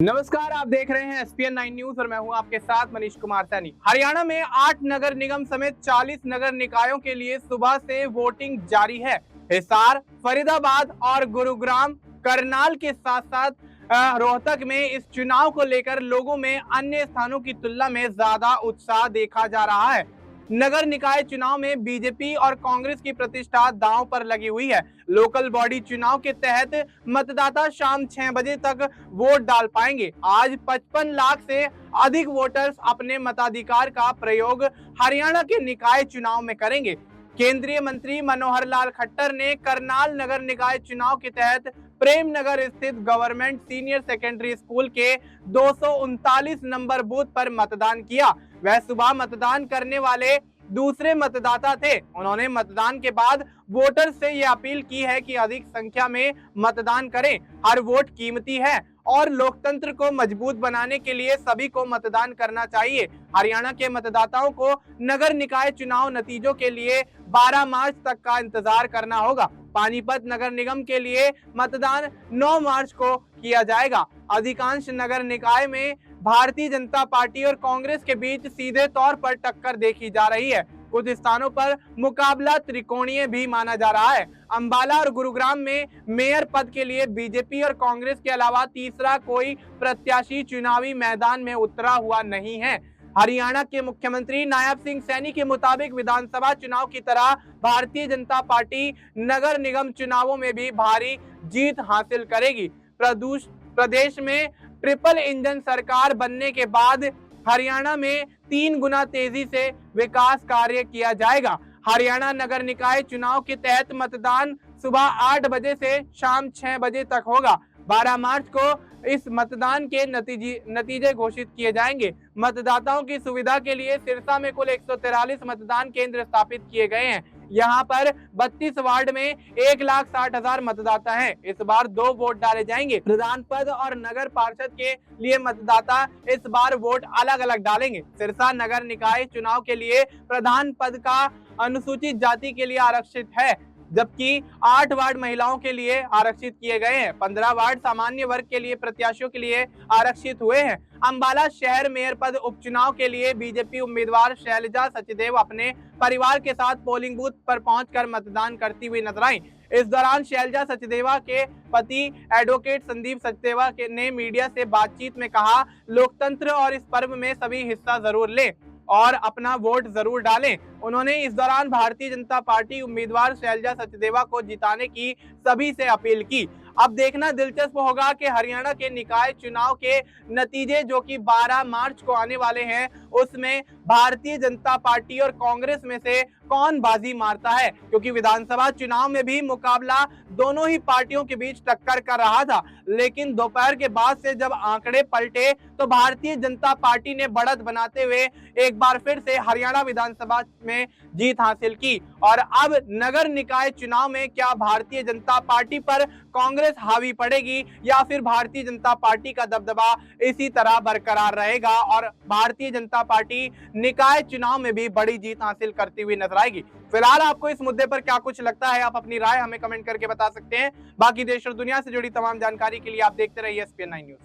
नमस्कार, आप देख रहे हैं एसपीएन 9 न्यूज और मैं हूं आपके साथ मनीष कुमार सैनी। हरियाणा में 8 नगर निगम समेत 40 नगर निकायों के लिए सुबह से वोटिंग जारी है। हिसार, फरीदाबाद और गुरुग्राम, करनाल के साथ साथ रोहतक में इस चुनाव को लेकर लोगों में अन्य स्थानों की तुलना में ज्यादा उत्साह देखा जा रहा है। नगर निकाय चुनाव में बीजेपी और कांग्रेस की प्रतिष्ठा दांव पर लगी हुई है। लोकल बॉडी चुनाव के तहत मतदाता शाम 6 बजे तक वोट डाल पाएंगे। आज 55 लाख से अधिक वोटर्स अपने मताधिकार का प्रयोग हरियाणा के निकाय चुनाव में करेंगे। केंद्रीय मंत्री मनोहर लाल खट्टर ने करनाल नगर निकाय चुनाव के तहत प्रेम नगर स्थित गवर्नमेंट सीनियर सेकेंडरी स्कूल के 239 नंबर बूथ पर मतदान किया। वह सुबह मतदान करने वाले दूसरे मतदाता थे। उन्होंने मतदान के बाद वोटर से यह अपील की है कि अधिक संख्या में मतदान करें। हर वोट कीमती है और लोकतंत्र को मजबूत बनाने के लिए सभी को मतदान करना चाहिए। हरियाणा के मतदाताओं को नगर निकाय चुनाव नतीजों के लिए 12 मार्च तक का इंतजार करना होगा। पानीपत नगर निगम के लिए मतदान 9 मार्च को किया जाएगा। अधिकांश नगर निकाय में भारतीय जनता पार्टी और कांग्रेस के बीच सीधे तौर पर टक्कर देखी जा रही है। कुछ स्थानों पर मुकाबला त्रिकोणीय भी माना जा रहा है। अंबाला और गुरुग्राम में मेयर पद के लिए बीजेपी और कांग्रेस के अलावा तीसरा कोई प्रत्याशी चुनावी मैदान में उतरा हुआ नहीं है। हरियाणा के मुख्यमंत्री नायब सिंह सैनी के मुताबिक विधानसभा चुनाव की तरह भारतीय जनता पार्टी नगर निगम चुनावों में भी भारी जीत हासिल करेगी। प्रदेश में ट्रिपल इंजन सरकार बनने के बाद हरियाणा में 3 गुना तेजी से विकास कार्य किया जाएगा। हरियाणा नगर निकाय चुनाव के तहत मतदान सुबह 8 बजे से शाम 6 बजे तक होगा। 12 मार्च को इस मतदान के नतीजे घोषित किए जाएंगे। मतदाताओं की सुविधा के लिए सिरसा में कुल 143 मतदान केंद्र स्थापित किए गए हैं। यहाँ पर 32 वार्ड में 1,60,000 मतदाता हैं। इस बार 2 वोट डाले जाएंगे। प्रधान पद और नगर पार्षद के लिए मतदाता इस बार वोट अलग अलग डालेंगे। सिरसा नगर निकाय चुनाव के लिए प्रधान पद का अनुसूचित जाति के लिए आरक्षित है, जबकि 8 वार्ड महिलाओं के लिए आरक्षित किए गए हैं। 15 वार्ड सामान्य वर्ग के लिए प्रत्याशियों के लिए आरक्षित हुए हैं। अंबाला शहर मेयर पद उपचुनाव के लिए बीजेपी उम्मीदवार शैलजा सचदेव अपने परिवार के साथ पोलिंग बूथ पर पहुंचकर मतदान करती हुई नजर आई। इस दौरान शैलजा सचदेवा के पति एडवोकेट संदीप सचदेवा ने मीडिया से बातचीत में कहा, लोकतंत्र और इस पर्व में सभी हिस्सा जरूर लें और अपना वोट जरूर डालें। उन्होंने इस दौरान भारतीय जनता पार्टी उम्मीदवार शैलजा सचदेवा को जिताने की सभी से अपील की। अब देखना दिलचस्प होगा कि हरियाणा के निकाय चुनाव के नतीजे जो कि 12 मार्च को आने वाले हैं, उसमें भारतीय जनता पार्टी और कांग्रेस में से कौन बाजी मारता है, क्योंकि विधानसभा चुनाव में भी मुकाबला दोनों ही पार्टियों के बीच टक्कर कर रहा था। लेकिन दोपहर के बाद से जब आंकड़े पलटे तो भारतीय जनता पार्टी ने बढ़त बनाते हुए एक बार फिर से हरियाणा विधानसभा में जीत हासिल की। और अब नगर निकाय चुनाव में क्या भारतीय जनता पार्टी पर कांग्रेस हावी पड़ेगी या फिर भारतीय जनता पार्टी का दबदबा इसी तरह बरकरार रहेगा और भारतीय जनता पार्टी निकाय चुनाव में भी बड़ी जीत हासिल करती हुई नजर आएगी। फिलहाल आपको इस मुद्दे पर क्या कुछ लगता है, आप अपनी राय हमें कमेंट करके बता सकते हैं। बाकी देश और दुनिया से जुड़ी तमाम जानकारी के लिए आप देखते रहिए एसपीएन 9 न्यूज।